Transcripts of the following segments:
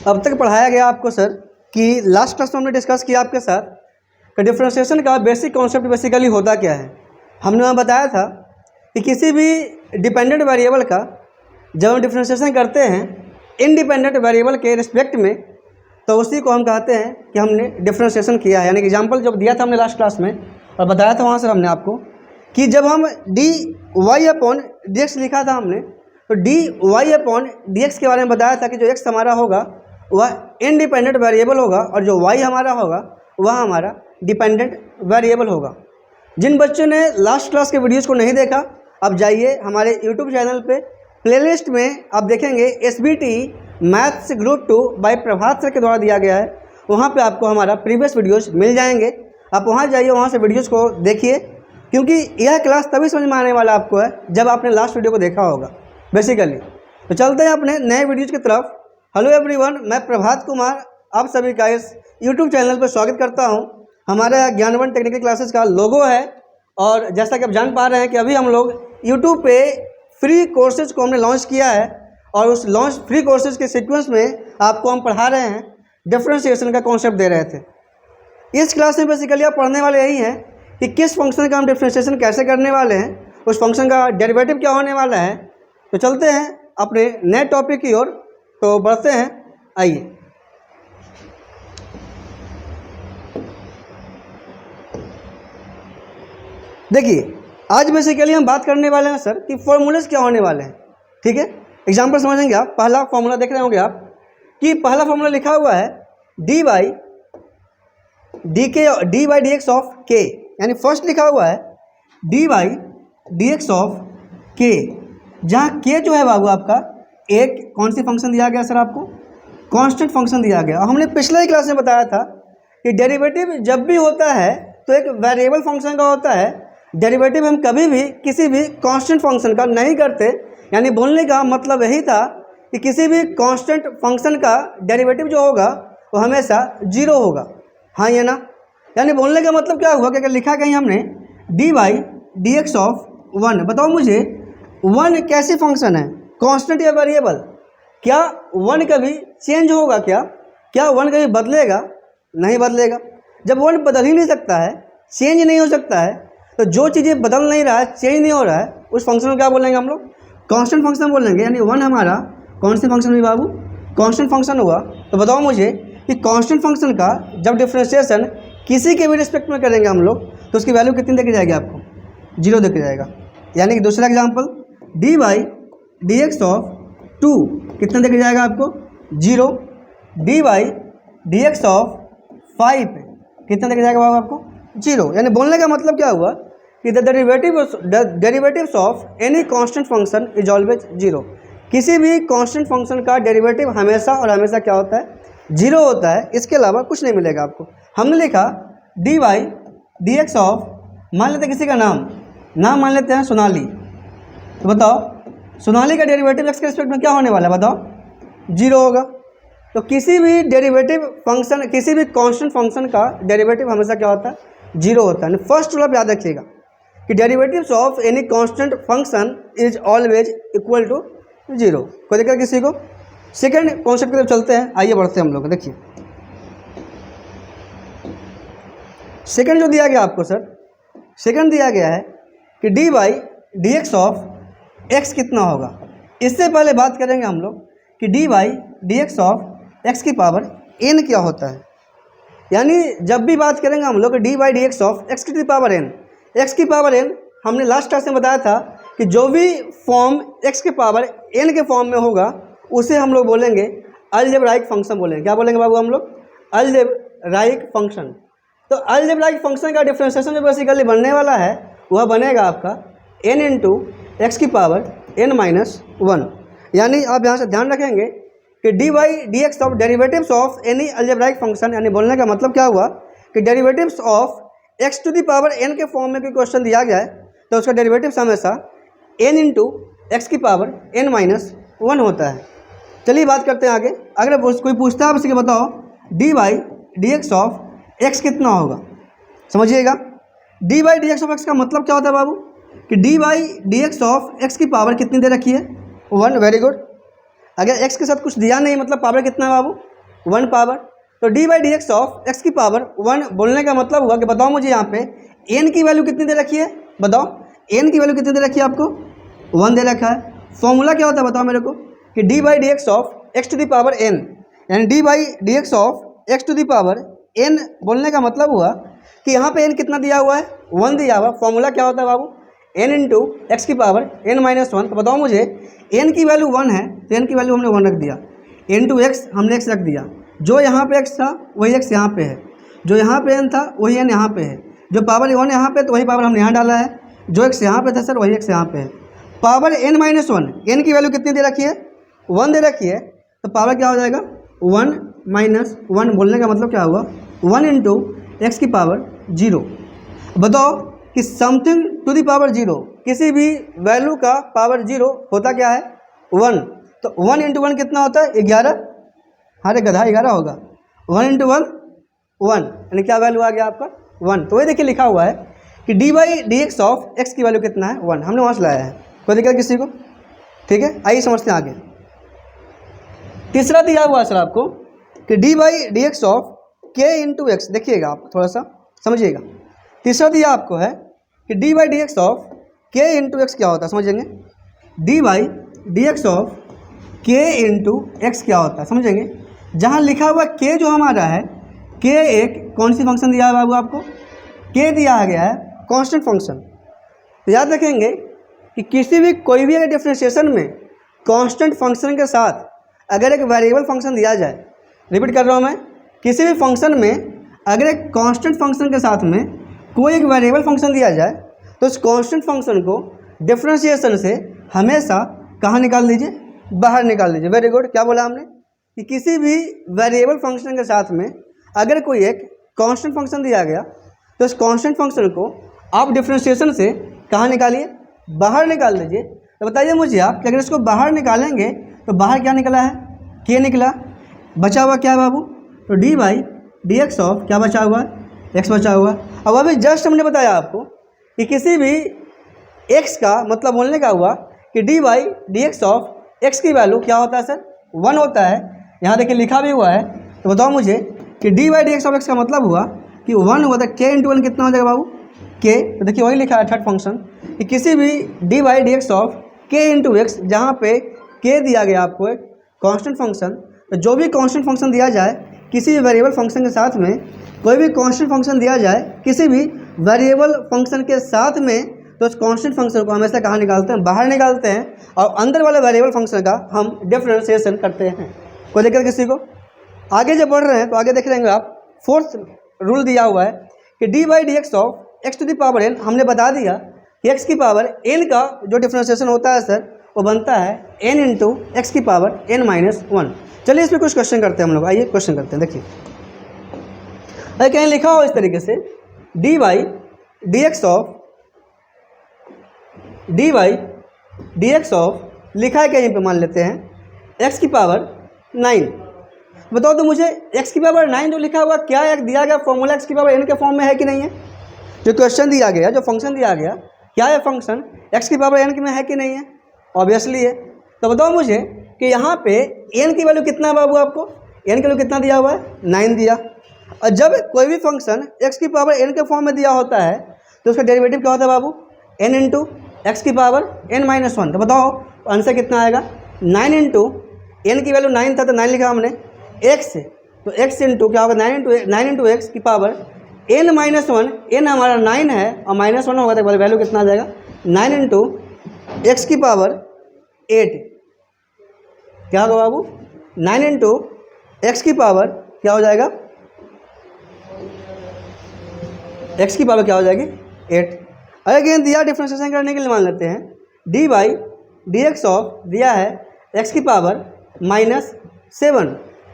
अब तक पढ़ाया गया आपको सर कि लास्ट क्लास में हमने डिस्कस किया आपके साथ कि डिफरेंशिएशन का बेसिक कॉन्सेप्ट बेसिकली होता क्या है। हमने वहाँ बताया था कि किसी भी डिपेंडेंट वेरिएबल का जब हम डिफरेंशिएशन करते हैं इंडिपेंडेंट वेरिएबल के रिस्पेक्ट में, तो उसी को हम कहते हैं कि हमने डिफरेंशिएशन किया है। यानी कि एग्जाम्पल जब दिया था हमने लास्ट क्लास में और बताया था वहाँ से हमने आपको कि जब हम d y upon d x लिखा था हमने, तो d y upon d x के बारे में बताया था कि जो एक्स हमारा होगा वह इंडिपेंडेंट वेरिएबल होगा और जो वाई हमारा होगा वह हमारा डिपेंडेंट वेरिएबल होगा। जिन बच्चों ने लास्ट क्लास के वीडियोज़ को नहीं देखा, अब जाइए हमारे यूट्यूब चैनल पे प्लेलिस्ट में आप देखेंगे SBT मैथ्स ग्रुप 2 बाय प्रभात सर के द्वारा दिया गया है। वहाँ पे आपको हमारा प्रीवियस वीडियोस मिल जाएंगे। आप वहाँ जाइए, वहाँ से वीडियोस को देखिए, क्योंकि यह क्लास तभी समझ में आने वाला आपको है जब आपने लास्ट वीडियो को देखा होगा बेसिकली। तो चलते हैं अपने नए वीडियोज़ की तरफ। हेलो एवरीवन, मैं प्रभात कुमार आप सभी का इस यूट्यूब चैनल पर स्वागत करता हूँ। हमारा ज्ञानवन टेक्निकल क्लासेस का लोगो है और जैसा कि आप जान पा रहे हैं कि अभी हम लोग यूट्यूब पे फ्री कोर्सेज को हमने लॉन्च किया है और उस लॉन्च फ्री कोर्सेज के सीक्वेंस में आपको हम पढ़ा रहे हैं, डिफरेंशिएशन का कॉन्सेप्ट दे रहे थे। इस क्लास में बेसिकली आप पढ़ने वाले यही हैं कि किस फंक्शन का हम डिफरेंशिएशन कैसे करने वाले हैं, उस फंक्शन का डेरिवेटिव क्या होने वाला है। तो चलते हैं अपने नए टॉपिक की ओर, तो बढ़ते हैं, आइए। देखिए आज बेसिकली हम बात करने वाले हैं सर कि फॉर्मूलेस क्या होने वाले हैं। ठीक है, एग्जाम्पल समझेंगे आप। पहला फॉर्मूला देख रहे होंगे आप कि पहला फॉर्मूला लिखा हुआ है D by D x of के, यानी फर्स्ट लिखा हुआ है D by D x of के, जहाँ के जो है बाबू आपका एक कौन सी फंक्शन दिया गया सर, आपको कांस्टेंट फंक्शन दिया गया। हमने पिछले ही क्लास में बताया था कि डेरिवेटिव जब भी होता है तो एक वेरिएबल फंक्शन का होता है। डेरिवेटिव हम कभी भी किसी भी कांस्टेंट फंक्शन का नहीं करते। यानी बोलने का मतलब यही था कि किसी भी कांस्टेंट फंक्शन का डेरिवेटिव जो होगा वो हमेशा जीरो होगा। हाँ ये ना, यानी बोलने का मतलब क्या हुआ कि अगर लिखा कहीं हमने D by D x of one, बताओ मुझे वन कैसी फंक्शन है, कांस्टेंट या वेरिएबल? क्या वन कभी चेंज होगा? क्या वन कभी बदलेगा? नहीं बदलेगा। जब वन बदल ही नहीं सकता है, चेंज नहीं हो सकता है, तो जो चीज़ें बदल नहीं रहा है, चेंज नहीं हो रहा है, उस फंक्शन को क्या बोलेंगे हम लोग? कांस्टेंट फंक्शन बोलेंगे। यानी वन हमारा कौन सी फंक्शन हुई बाबू? कांस्टेंट फंक्शन हुआ। तो बताओ मुझे कि कांस्टेंट फंक्शन का जब डिफरेंशिएशन किसी के भी रिस्पेक्ट में करेंगे हम लोग तो उसकी वैल्यू कितनी देख जाएगी आपको? जीरो देख जाएगा। यानी कि दूसरा example d by D x of two कितना देख जाएगा आपको? जीरो। D by D x of five कितना देख जाएगा बाबू आपको? जीरो। यानी बोलने का मतलब क्या हुआ कि the derivatives of any constant function is always zero. किसी भी कांस्टेंट फंक्शन का डेरिवेटिव हमेशा और हमेशा क्या होता है? जीरो होता है। इसके अलावा कुछ नहीं मिलेगा आपको। हमने लिखा d y d x of, मान लेते हैं किसी का नाम मान लेते हैं सोनाली। तो बताओ सोनाली का डेरिवेटिव एक्स के रिस्पेक्ट में क्या होने वाला है? बताओ, जीरो होगा। तो किसी भी डेरिवेटिव फंक्शन, किसी भी कांस्टेंट फंक्शन का डेरिवेटिव हमेशा क्या होता है? जीरो होता है। फर्स्ट रूल आप याद रखिएगा कि derivatives of any constant function is always equal to zero. कोई दिक्कत किसी को? सेकंड कॉन्सेप्ट की तरफ चलते हैं, आइए बढ़ते हैं हम लोग। देखिए सेकंड जो दिया गया आपको सर, सेकंड दिया गया है कि D by D x of x कितना होगा। इससे पहले बात करेंगे हम लोग कि D by D x of x की पावर एन क्या होता है। यानी जब भी बात करेंगे हम लोग D by D x of x की पावर एन, एक्स की पावर एन, हमने लास्ट क्लास में बताया था कि जो भी फॉर्म एक्स के पावर एन के फॉर्म में होगा उसे हम लोग बोलेंगे अलजेब्राइक फंक्शन बोलेंगे। क्या बोलेंगे बाबू हम लोग? Algebraic function. तो अलजेब्राइक फंक्शन का डिफरेंशिएशन जो बेसिकली बनने वाला है वह बनेगा आपका एन इंटू एक्स की पावर एन माइनस वन। यानी आप यहाँ से ध्यान रखेंगे कि D by D x of derivatives of any algebraic function, यानी बोलने का मतलब क्या हुआ कि derivatives of x to the power n के फॉर्म में कोई क्वेश्चन दिया गया है तो उसका डेरिवेटिव्स हमेशा एन इंटू एक्स की पावर एन माइनस वन होता है। चलिए बात करते हैं आगे। अगर कोई पूछता है आपसे बताओ D by D x of x कितना होगा, समझिएगा। D by D x of x का मतलब क्या होता है बाबू कि D by D x of x की पावर कितनी दे रखी है? वन। Very good. अगर एक्स के साथ कुछ दिया नहीं मतलब पावर कितना है बाबू? 1 पावर। तो D by D x of x की पावर 1 बोलने का मतलब हुआ कि बताओ मुझे यहाँ पे एन की वैल्यू कितनी दे रखी है, बताओ एन की वैल्यू कितनी दे रखी है आपको, 1 दे रखा है। फॉर्मूला क्या होता है बताओ मेरे को कि D by D x of x to the power N, यानी D by D x of x to the power N बोलने का मतलब हुआ कि यहाँ पे एन कितना दिया हुआ है, 1 दिया हुआ। फॉर्मूला क्या होता है बाबू, एन इंटू एक्स की पावर एन माइनस 1। तो बताओ मुझे एन की वैल्यू 1 है तो एन की वैल्यू हमने 1 रख दिया, इंटू एक्स हमने एक्स रख दिया, जो यहाँ पे एक्स था वही एक्स यहाँ पे है, जो यहाँ पे एन था वही एन यहाँ पे है, जो पावर 1 यहाँ पे तो वही पावर हमने यहाँ डाला है, जो एक्स यहाँ पे था सर वही एक्स यहाँ पे है। पावर एन माइनस 1, एन की वैल्यू कितनी दे रखी है, 1 दे रखी है, तो पावर क्या हो जाएगा 1 माइनस 1 बोलने का मतलब क्या हुआ 1 इंटू एक्स की पावर 0। बताओ कि समथिंग टू दी पावर 0, किसी भी वैल्यू का पावर 0 होता क्या है 1, तो 1 इंटू 1 कितना होता है 11, हर गधा 11 होगा, 1 इंटू 1 1, यानी क्या वैल्यू आ गया आपका 1। तो वही देखिए लिखा हुआ है कि D by D x of x की वैल्यू कितना है 1, हमने वहाँ से लाया है, कोई दिक्कत किसी को, ठीक है। आइए समझते हैं आगे। तीसरा दिया हुआ सर आपको कि D by D x of के इंटू एक्स, देखिएगा आप थोड़ा सा समझिएगा। तीसरा दिया आपको है कि D by D x of के इंटू एक्स क्या होता है, समझेंगे। D by D x of के इंटू एक्स क्या होता है समझेंगे। जहाँ लिखा हुआ के जो हमारा है, के एक कौन सी फंक्शन दिया है बाबू आपको, के दिया गया है कांस्टेंट फंक्शन। तो याद रखेंगे कि किसी भी कोई भी अगर डिफरेंशिएशन में कांस्टेंट फंक्शन के साथ अगर एक वेरिएबल फंक्शन दिया जाए, रिपीट कर रहा हूँ मैं, किसी भी फंक्शन में अगर एक कांस्टेंट फंक्शन के साथ में कोई एक वेरिएबल फंक्शन दिया जाए तो उस कांस्टेंट फंक्शन को डिफरेंशिएशन से हमेशा कहाँ निकाल दीजिए, बाहर निकाल दीजिए। वेरी गुड, क्या बोला हमने कि किसी भी वेरिएबल फंक्शन के साथ में अगर कोई एक कांस्टेंट फंक्शन दिया गया तो उस कांस्टेंट फंक्शन को आप डिफरेंशिएशन से कहाँ निकालिए, बाहर निकाल दीजिए। तो बताइए मुझे आप कि अगर इसको बाहर निकालेंगे तो बाहर क्या निकला है, के निकला, बचा हुआ क्या है बाबू, तो D by D x of क्या बचा हुआ है, एक्स बचा हुआ। अब अभी जस्ट हमने बताया आपको कि किसी भी एक्स का मतलब बोलने का हुआ कि D by D x of x की वैल्यू क्या होता है सर 1 होता है। यहाँ देखिए लिखा भी हुआ है, तो बताओ मुझे कि D by D x of x का मतलब हुआ कि 1 हुआ था, के इंटू 1 कितना हो जाएगा बाबू के। तो देखिए वही लिखा है थर्ड फंक्शन कि किसी भी D by D x of के इंटू एक्स, जहाँ पे के दिया गया आपको एक कांस्टेंट फंक्शन, तो जो भी कांस्टेंट फंक्शन दिया जाए किसी भी वेरिएबल फंक्शन के साथ में, कोई भी कांस्टेंट फंक्शन दिया जाए किसी भी वेरिएबल फंक्शन के साथ में, तो उस कांस्टेंट फंक्शन को हमेशा कहाँ निकालते हैं, बाहर निकालते हैं, और अंदर वाले वेरिएबल फंक्शन का हम डिफरेंशिएशन करते हैं। कोई दिक्कत किसी को? आगे जब बढ़ रहे हैं तो आगे देख लेंगे आप, फोर्थ रूल दिया हुआ है कि D by D x of x to the power n, हमने बता दिया कि एक्स की पावर एन का जो डिफरेंशिएशन होता है सर वो बनता है एन इंटू एक्स की पावर एन माइनस 1। चलिए इसमें कुछ क्वेश्चन करते हैं हम लोग, आइए क्वेश्चन करते हैं। देखिए कहीं लिखा हो इस तरीके से D by D x of लिखा है कहीं पे, मान लेते हैं एक्स की पावर 9। बताओ तो मुझे एक्स की पावर 9 जो लिखा हुआ क्या है, दिया गया फॉर्मूला एक्स की पावर एन के फॉर्म में है कि नहीं है। जो क्वेश्चन दिया गया, जो फंक्शन दिया गया, क्या है फंक्शन एक्स की पावर एन में है कि नहीं है, ऑब्वियसली है। तो बताओ मुझे कि यहाँ पे एन की वैल्यू कितना है बाबू, आपको एन की वैल्यू कितना दिया हुआ है 9 दिया। और जब कोई भी फंक्शन एक्स की पावर एन के फॉर्म में दिया होता है तो उसका डेरिवेटिव क्या होता है बाबू, एन इंटू एक्स की पावर एन माइनस 1। तो बताओ आंसर कितना आएगा, 9 इंटू एन की वैल्यू 9 था तो 9 लिखा हमने, एक्स तो एक्स इंटू क्या होगा 9 इंटू एक्स की पावर एन माइनस 1। एन हमारा 9 है और माइनस 1 होगा तो वैल्यू कितना आ जाएगा 9 इंटू एक्स की पावर 8। क्या होगा बाबू 9 इंटू एक्स की पावर क्या हो जाएगा, एक्स की पावर क्या हो जाएगी 8। अगेन दिया डिफरेंशिएशन करने के लिए मान लेते हैं D by D x of दिया है एक्स की पावर माइनस 7।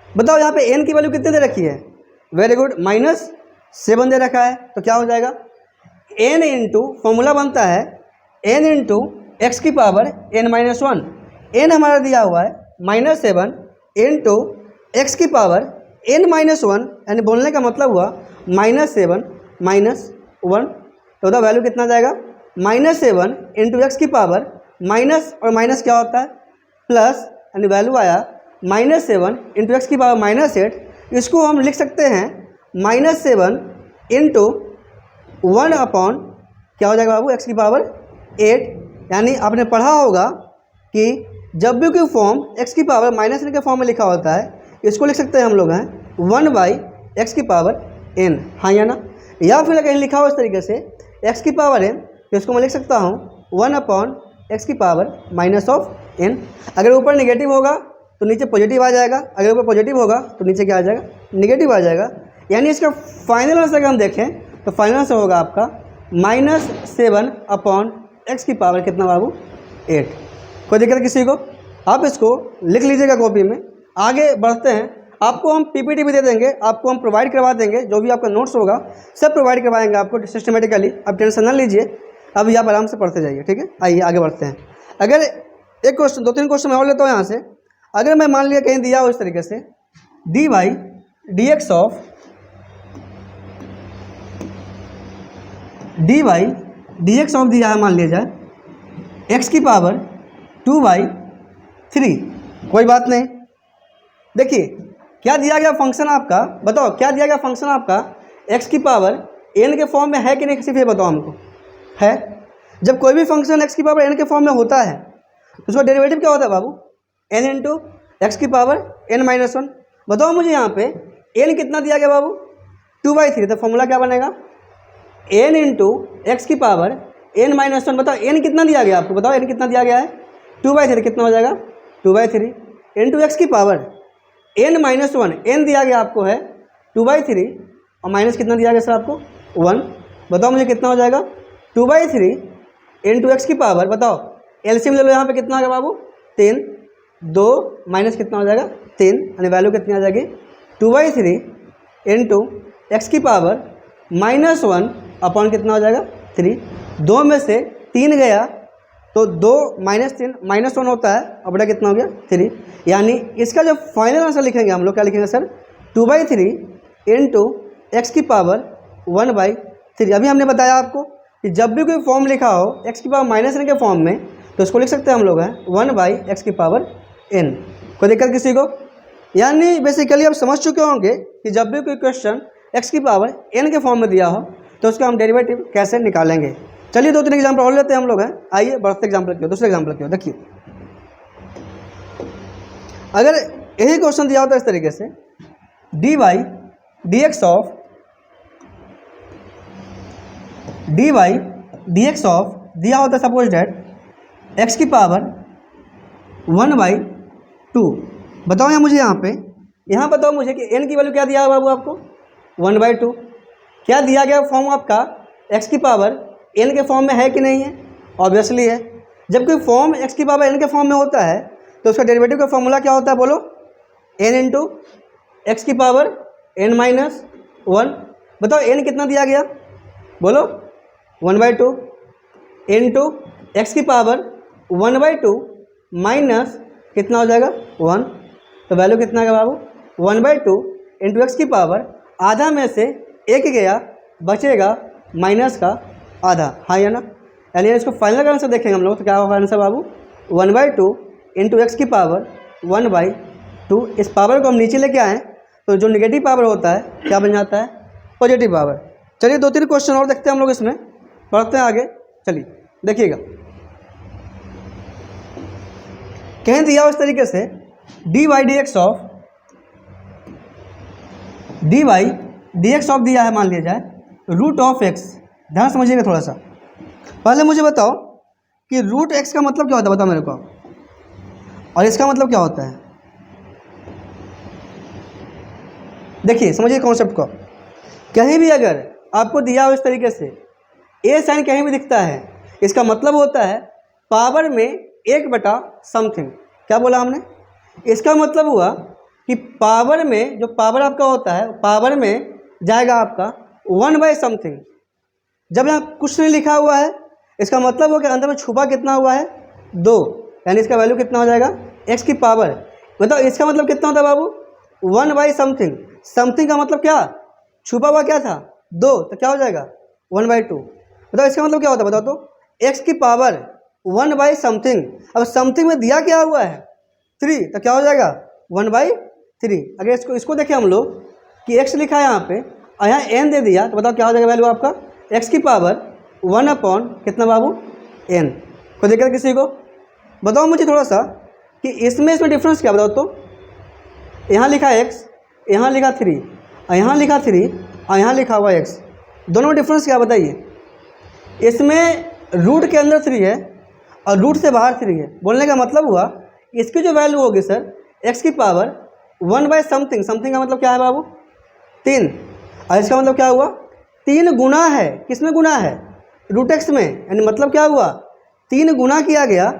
बताओ यहाँ पे एन की वैल्यू कितने दे रखी है, वेरी गुड, माइनस 7 दे रखा है। तो क्या हो जाएगा एन इंटू, फॉर्मूला बनता है एन इंटू एक्स की पावर एन माइनस 1। एन हमारा दिया हुआ है माइनस 7 इंटू एक्स की पावर एन माइनस 1, यानी बोलने का मतलब हुआ माइनस 7 माइनस 1। तो उसका वैल्यू कितना जाएगा माइनस 7 इंटू एक्स की पावर माइनस, और माइनस क्या होता है प्लस, यानी वैल्यू आया -7 इंटू एक्स की पावर -8, इसको हम लिख सकते हैं -7 इंटू 1 अपॉन क्या हो जाएगा बाबू, एक्स की पावर 8। यानी आपने पढ़ा होगा कि जब भी कोई फॉर्म एक्स की पावर -n के फॉर्म में लिखा होता है, इसको लिख सकते हैं हम लोग हैं 1/x की पावर n, हाँ या ना। या फिर कहीं लिखा हो इस तरीके से x की पावर n, तो इसको मैं लिख सकता हूँ 1 अपॉन एक्स की पावर -n। अगर ऊपर नेगेटिव होगा तो नीचे पॉजिटिव आ जाएगा, अगर ऊपर पॉजिटिव होगा तो नीचे क्या आ जाएगा, नेगेटिव आ जाएगा। यानी इसका फाइनल आंसर अगर हम देखें तो फाइनल आंसर होगा आपका -7 अपॉन एक्स की पावर कितना बाबू, 8। कोई दिक्कत किसी को? आप इसको लिख लीजिएगा कॉपी में। आगे बढ़ते हैं, आपको हम पीपीटी भी दे देंगे, आपको हम प्रोवाइड करवा देंगे, जो भी आपका नोट्स होगा सब प्रोवाइड करवाएंगे आपको सिस्टमेटिकली। अब टेंशन ना लीजिए, अभी आप आराम से पढ़ते जाइए, ठीक है। आइए आगे बढ़ते हैं। अगर एक क्वेश्चन, 2-3 क्वेश्चन मैं और लेता हूँ यहाँ से। अगर मैं मान लिया कहीं दिया हो इस तरीके से dy dx ऑफ दिया है, मान लिया जाए x की पावर 2/3। कोई बात नहीं, देखिए क्या दिया गया फंक्शन आपका, बताओ क्या दिया गया फंक्शन आपका, x की पावर n के फॉर्म में है कि नहीं, सिर्फ ये बताओ हमको। है। जब कोई भी फंक्शन x की पावर n के फॉर्म में होता है तो उसका डेरिवेटिव क्या होता है बाबू, n इंटू एक्स की पावर n-1। बताओ मुझे यहाँ पे n कितना दिया गया बाबू, 2/3, तो फॉर्मूला क्या बनेगा, n इंटू एक्स की पावर n-1। बताओ n कितना दिया गया आपको, बताओ n कितना दिया गया है, 2/3, कितना हो जाएगा 2/3 इंटू एक्स की पावर n-1, n दिया गया आपको है 2/3 और माइनस कितना दिया गया सर आपको 1। बताओ मुझे कितना हो जाएगा 2/3 इंटू एक्स की पावर, बताओ एलसीएम ले लो, यहाँ पे कितना आ गया बाबू 3, 2 माइनस कितना हो जाएगा 3, यानी वैल्यू कितनी आ जाएगी 2/3 इंटू एक्स की पावर -1 अपॉन कितना हो जाएगा 3। 2 में से 3 गया तो 2 -3 -1 होता है, और बड़ा कितना हो गया 3। यानी इसका जो फाइनल आंसर लिखेंगे हम लोग, क्या लिखेंगे सर, 2/3 इंटू एक्स की पावर 1/3। अभी हमने बताया आपको कि जब भी कोई फॉर्म लिखा हो एक्स की पावर -n के फॉर्म में, तो इसको लिख सकते हैं हम लोग हैं 1/x की पावर n। कोई दिक्कत किसी को? यानी बेसिकली आप समझ चुके होंगे कि जब भी कोई क्वेश्चन x की पावर n के फॉर्म में दिया हो तो उसका हम डेरिवेटिव कैसे निकालेंगे। चलिए 2-3 एग्जाम्पल और लेते हैं हम लोग हैं। आइए बढ़ते एग्जाम्पल की ओर, दूसरे एग्जाम्पल की ओर। देखिए अगर यही क्वेश्चन दिया होता है इस तरीके से dx ऑफ दिया होता है सपोज डेट x की पावर 1/2। बताओ यहाँ मुझे यहाँ बताओ मुझे कि n की वैल्यू क्या दिया है बाबू आपको 1/2। क्या दिया गया फॉर्म आपका x की पावर n के फॉर्म में है कि नहीं है, ऑब्वियसली है। जब कोई फॉर्म x की पावर n के फॉर्म में होता है तो उसका डेरिवेटिव का फॉर्मूला क्या होता है, बोलो, n इंटू एक्स की पावर n-1। बताओ n कितना दिया गया, बोलो 1/2 इंटू एक्स की पावर 1/2 माइनस कितना हो जाएगा 1, तो वैल्यू कितना है बाबू 1/2 इंटू एक्स की पावर आधा में से एक गया, बचेगा माइनस का आधा, हाँ या ना। यानी इसको फाइनल का आंसर देखेंगे हम लोग तो क्या होगा आंसर बाबू 1/2 इंटू एक्स की पावर 1/2। इस पावर को हम नीचे लेके आएँ तो जो नेगेटिव पावर होता है क्या बन जाता है, पॉजिटिव पावर। चलिए 2-3 क्वेश्चन और देखते हैं हम लोग, इसमें बढ़ते हैं आगे। चलिए देखिएगा, कहीं दिया हो इस तरीके से dx ऑफ दिया है, मान लिया जाए √x। ध्यान समझिएगा थोड़ा सा। पहले मुझे बताओ कि √x का मतलब क्या होता है, बताओ मेरे को, और इसका मतलब क्या होता है। देखिए समझिए कॉन्सेप्ट को। कहीं भी अगर आपको दिया हो इस तरीके से ए साइन कहीं भी दिखता है, इसका मतलब होता है पावर में 1/समथिंग। क्या बोला हमने, इसका मतलब हुआ कि पावर में जो पावर आपका होता है पावर में जाएगा आपका 1/समथिंग। जब यहाँ कुछ नहीं लिखा हुआ है इसका मतलब हो कि अंदर में छुपा कितना हुआ है 2, यानी इसका वैल्यू कितना हो जाएगा x की पावर। बताओ इसका मतलब कितना होता है बाबू 1/समथिंग। समथिंग का मतलब क्या, छुपा हुआ क्या था 2, तो क्या हो जाएगा 1/2। बताओ इसका मतलब क्या होता है, बताओ तो x की पावर 1/समथिंग। अब समथिंग में दिया क्या हुआ है 3, तो क्या हो जाएगा 1/3। अगर इसको देखें हम लोग कि x लिखा है यहाँ पे और यहाँ n दे दिया, तो बताओ क्या हो जाएगा वैल्यू आपका, x की पावर 1 कितना बाबू n। कोई दिक्कत किसी को? बताओ मुझे थोड़ा सा कि इसमें डिफरेंस क्या, बताओ तो। यहाँ लिखा x, यहाँ लिखा 3 और यहाँ लिखा 3 और यहाँ लिखा हुआ x, दोनों में डिफरेंस क्या बताइए। इसमें रूट के अंदर 3 है और रूट से बाहर 3 है। बोलने का मतलब हुआ इसकी जो वैल्यू होगी सर x की पावर 1/समथिंग, समथिंग का मतलब क्या है बाबू 3, और इसका मतलब क्या हुआ 3 गुना है, किसमें गुना है, रूट x में, यानी मतलब क्या हुआ 3 गुना किया गया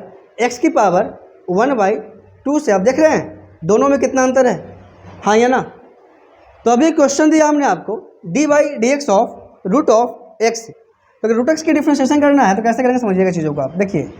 x की पावर 1/2 से। आप देख रहे हैं दोनों में कितना अंतर है, हाँ या ना। तो अभी क्वेश्चन दिया हमने आपको d/dx of root of x, तो अगर रूट एक्स की डिफ्रेंशिएशन करना है तो कैसे करेंगे समझिएगा चीज़ों को। आप देखिए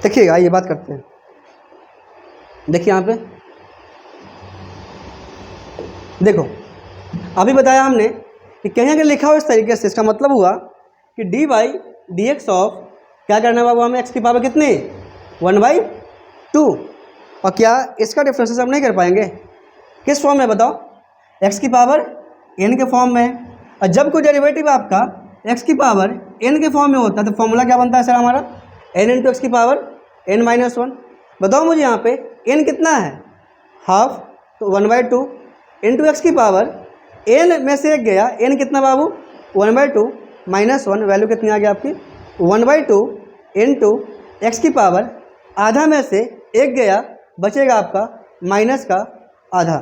देखिएगा, ये बात करते हैं। देखिए यहाँ पे देखो, अभी बताया हमने कि कहीं अगर लिखा हो इस तरीके से, इसका मतलब हुआ कि d/dx ऑफ क्या करना है बाबू हमें, x की पावर कितनी 1/2, और क्या इसका डिफरेंस हम नहीं कर पाएंगे, किस फॉर्म में बताओ, x की पावर n के फॉर्म में। और जब कोई डेरिवेटिव आपका x की पावर n के फॉर्म में होता है तो फॉर्मूला क्या बनता है सर हमारा, n × x की पावर n-1। बताओ मुझे यहाँ पे n कितना है, हाफ, तो 1/2 इंटू एक्स की पावर n में से एक गया, n कितना बाबू 1/2 -1, वैल्यू कितनी आ गई आपकी 1/2 इंटू एक्स की पावर आधा में से एक गया, बचेगा आपका माइनस का आधा।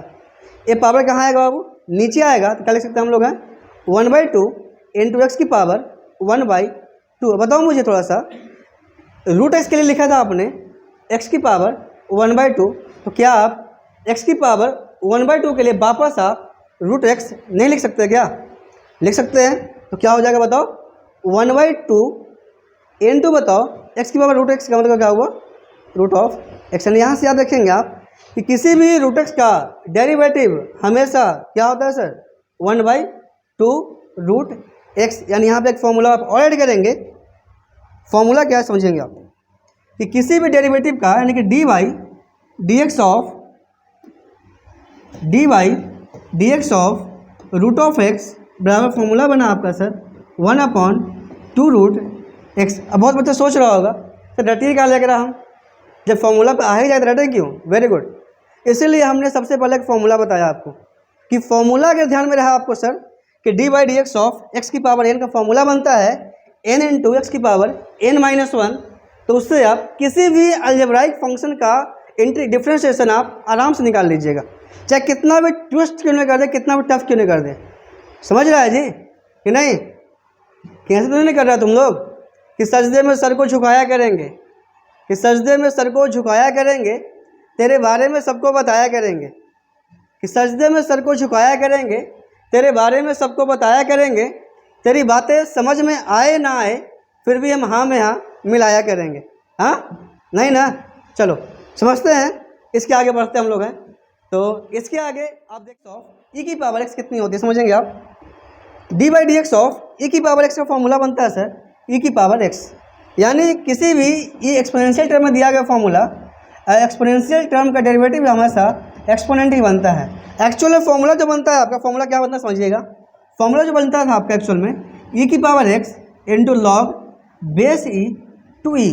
ये पावर कहाँ आएगा बाबू, नीचे आएगा, तो क्या लिख सकते हैं हम लोग हैं 1/2 इंटू एक्स की पावर 1/2। बताओ मुझे थोड़ा सा, रूट एक्स के लिए लिखा था आपने x की पावर 1/2, तो क्या आप x की पावर 1/2 के लिए वापस आप रूट एक्स नहीं लिख सकते क्या, लिख सकते हैं। तो क्या हो जाएगा बताओ 1/2 इंटू बताओ x की पावर रूट एक्स का मतलब क्या हुआ रूट ऑफ एक्स। यहाँ से याद रखेंगे आप कि किसी भी रूट एक्स का डेरिवेटिव हमेशा क्या होता है सर 1/2 रूट एक्स। यानी यहाँ पे एक फॉर्मूला आप और ऐड करेंगे, फॉर्मूला क्या है समझेंगे आप कि किसी भी डेरिवेटिव का यानी कि d/dx of root of x बराबर फॉर्मूला बना आपका सर 1/2 रूट एक्स। अब बहुत बच्चा सोच रहा होगा सर रटिए क्या लेकर हम, जब फॉर्मूला पे आ ही जाए तो रटे क्यों, वेरी गुड। इसीलिए हमने सबसे पहले एक फॉर्मूला बताया आपको कि फॉर्मूला अगर ध्यान में रहा आपको सर कि d/dx ऑफ एक्स की पावर n का फॉर्मूला बनता है n × एक्स की पावर n-1। तो उससे आप किसी भी अलजेब्राइक फंक्शन का डिफ्रेंशिएशन आप आराम से निकाल लीजिएगा, चाहे कितना भी ट्विस्ट क्यों नहीं कर दे, कितना भी टफ क्यों नहीं कर दे। समझ रहा है जी कि नहीं, कैसे तो नहीं कर रहा तुम लोग कि सजदे में सर को झुकाया करेंगे, कि सजदे में सर को झुकाया करेंगे, तेरे बारे में सबको बताया करेंगे, कि सजदे में सर को झुकाया करेंगे, तेरे बारे में सबको बताया करेंगे, तेरी बातें समझ में आए ना आए फिर भी हम हाँ में हाँ मिलाया करेंगे, हाँ नहीं ना। चलो समझते हैं, इसके आगे बढ़ते हम लोग हैं। तो इसके आगे आप देखते हो e की पावर x कितनी होती है समझेंगे आप। d/dx ऑफ e की पावर x का फॉर्मूला बनता है सर e की पावर x, यानी किसी भी ये एक्सपोनेंशियल टर्म में दिया गया फॉर्मूला, एक्सपोनेंशियल टर्म का डेरिवेटिव हमेशा एक्सपोनेंट ही बनता है। एक्चुअल में फॉर्मूला जो बनता है आपका, फॉर्मूला क्या बनता है समझिएगा, फॉर्मूला जो बनता था आपका एक्चुअल में e की power x into log base e to e,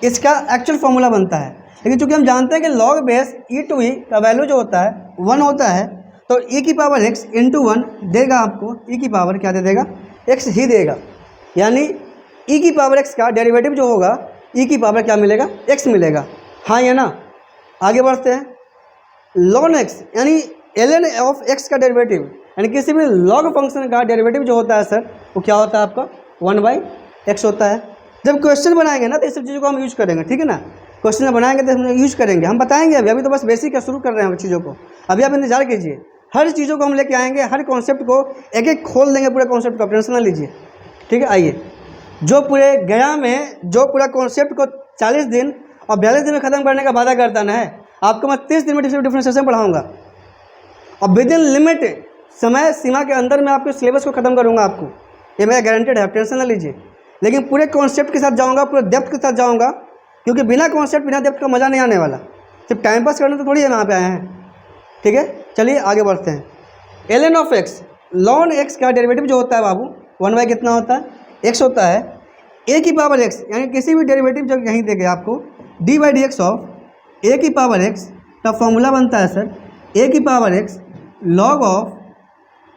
इसका एक्चुअल फॉर्मूला बनता है। लेकिन चूंकि हम जानते हैं कि log base e to e का वैल्यू जो होता है 1 होता है, तो e की पावर x इंटू 1 देगा आपको, e की पावर क्या दे देगा x ही देगा। यानी e की पावर x का डेरिवेटिव जो होगा e की पावर क्या मिलेगा x मिलेगा, हाँ या ना। आगे बढ़ते हैं, ln x यानी ln ऑफ x का डेरिवेटिव, यानी किसी भी log फंक्शन का डेरिवेटिव जो होता है सर वो क्या होता है आपका 1/x होता है। जब क्वेश्चन बनाएंगे ना तो इस सब चीज़ों को हम यूज करेंगे, ठीक है ना। क्वेश्चन बनाएंगे तो हम यूज करेंगे, हम बताएंगे अभी तो बस बेसिक का शुरू कर रहे हैं चीज़ों को। अभी आप इंतजार कीजिए, हर चीज़ों को हम लेके आएंगे, हर कॉन्सेप्ट को एक एक खोल देंगे, पूरे कॉन्सेप्ट को, टेंशन ना लीजिए, ठीक है। आइए जो पूरे गया में जो पूरा कॉन्सेप्ट को 40 दिन और 42 दिन में ख़त्म करने का वादा करता ना है, आपको मैं 30 दिन में डिफरेंशिएशन पढ़ाऊँगा और विद इन लिमिट समय सीमा के अंदर मैं आपके सिलेबस को ख़त्म करूँगा आपको, ये मेरा गारंटेड है, टेंशन ना लीजिए। लेकिन पूरे कॉन्सेप्ट के साथ जाऊँगा, पूरे डेप्थ के साथ जाऊँगा, क्योंकि बिना कॉन्सेप्ट बिना डेप्थ का मज़ा नहीं आने वाला। सिर्फ टाइम पास करने तो थोड़ी है यहाँ पे आए हैं, ठीक है। चलिए आगे बढ़ते हैं। ln of x, lawn x का डेरिवेटिव जो होता है बाबू 1 बाई कितना होता है, x होता है, a की पावर x, यानी किसी भी डेरिवेटिव जब यहीं देंगे आपको D by D x of a की पावर x का फॉर्मूला बनता है सर a की power x log of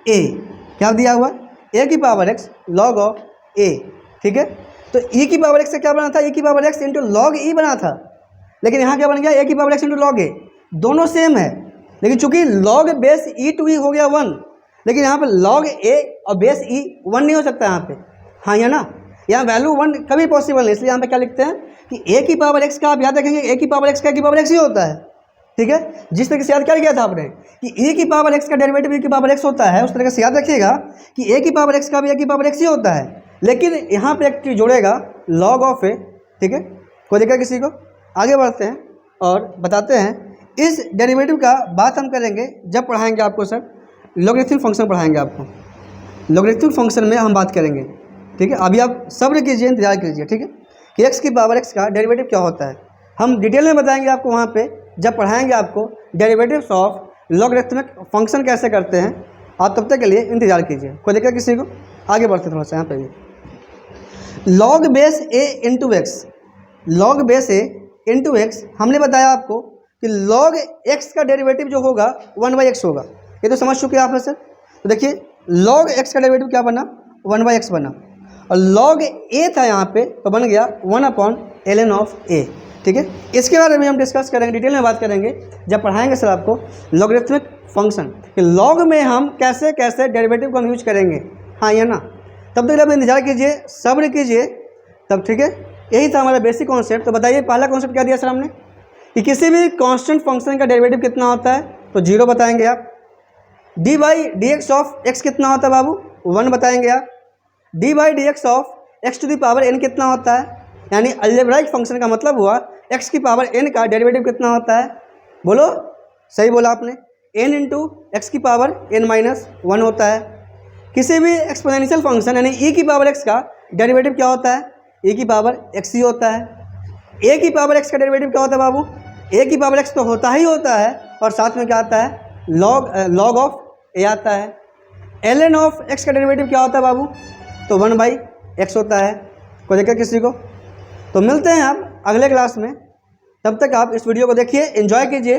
a, क्या दिया हुआ, a की power x log of a, ठीक है। तो e की पावर x से क्या बना था, e की power x into log e बना था, लेकिन यहाँ क्या बन गया, a की power x into log a, दोनों सेम है, लेकिन चूंकि log base e to e हो गया 1, लेकिन यहाँ पे log a और बेस e 1 नहीं हो सकता यहाँ पे, हाँ या ना, यहाँ वैल्यू 1 कभी पॉसिबल नहीं, इसलिए यहाँ पे क्या लिखते हैं कि a की पावर x का, आप याद रखेंगे a की पावर x का, a की पावर x ही होता है, ठीक है। जिस तरीके से याद कर गया था आपने कि e की पावर x का डेरिवेटिव e की पावर x होता है, उस तरीके से याद रखिएगा कि a की पावर x का भी a की पावर x ही होता है, लेकिन यहाँ पे एक चीज़ जोड़ेगा log ऑफ a, ठीक है। कोई दिक्कत किसी को? आगे बढ़ते हैं और बताते हैं इस डेरिवेटिव का बात हम करेंगे जब पढ़ाएंगे आपको सर लॉगरिथमिक फंक्शन पढ़ाएंगे आपको, लॉगरिथमिक फंक्शन में हम बात करेंगे, ठीक है। अभी आप सब्र कीजिए, इंतजार कीजिए, ठीक है, कि x की पावर x का डेरिवेटिव क्या होता है, हम डिटेल में बताएंगे आपको वहाँ पे जब पढ़ाएंगे आपको डेरिवेटिव्स ऑफ लॉगरिथमिक फंक्शन कैसे करते हैं। आप तब तक के लिए इंतजार कीजिए, कोई दिक्कत किसी को? आगे बढ़ते थोड़ा सा यहाँ पे भी log base a into x, log base a into x, हमने बताया आपको कि लॉग x का डेरिवेटिव जो होगा 1 बाई एक्स होगा, ये तो समझ चुके हैं आप सर। तो देखिए log x का डेरिवेटिव क्या बना, 1 बाई एक्स बना, और log a था यहाँ पे तो बन गया 1/ln ऑफ a, ठीक है। इसके बारे में हम डिस्कस करेंगे, डिटेल में बात करेंगे जब पढ़ाएंगे सर आपको लॉगरिथमिक फंक्शन कि लॉग में हम कैसे कैसे डेरिवेटिव को हम यूज करेंगे, हाँ या ना। तब तक आप इंतजार कीजिए, सब्र कीजिए तब, ठीक है। यही था हमारा बेसिक कॉन्सेप्ट। तो बताइए पहला कॉन्सेप्ट क्या दिया सर हमने कि किसी भी कांस्टेंट फंक्शन का डेरिवेटिव कितना होता है, तो 0 बताएंगे आप। D by D x of x कितना होता है बाबू, 1 बताएंगे आप। D by D x of x to the power n कितना होता है, यानी अलजेब्राइक फंक्शन का मतलब हुआ x की पावर n का डेरिवेटिव कितना होता है, बोलो, सही बोला आपने, n इंटू एक्स की पावर n-1 होता है। किसी भी एक्सपोनेंशियल फंक्शन यानी e की पावर x का डेरिवेटिव क्या होता है, e की पावर x ही होता है। a की पावर x का डेरिवेटिव क्या होता है बाबू, a की पावर x तो होता ही होता है, और साथ में क्या आता है, लॉग ऑफ a आता है। ln ऑफ x का डेरिवेटिव क्या होता है बाबू, तो 1 बाई एक्स होता है। कोई दिक्कत किसी को? तो मिलते हैं आप अगले क्लास में, तब तक आप इस वीडियो को देखिए, एंजॉय कीजिए,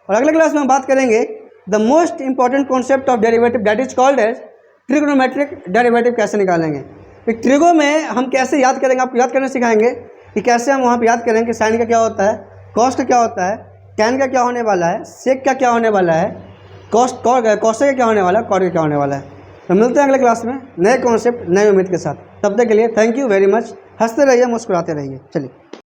और अगले क्लास में हम बात करेंगे the most important concept of derivative that is called as trigonometric derivative कैसे निकालेंगे। फिर ट्रिगो में हम कैसे याद करेंगे, आपको याद करना सिखाएंगे कि कैसे हम वहाँ पर याद करेंगे साइन का क्या होता है, कॉस का क्या होता है, टैन का क्या होने वाला है, सेक का क्या होने वाला है, कॉसे का क्या होने वाला है, कॉट का क्या होने वाला है। तो मिलते हैं अगले क्लास में नए कॉन्सेप्ट नए उम्मीद के साथ। तब तक के लिए थैंक यू वेरी मच। हंसते रहिए, मुस्कुराते रहिए। चलिए।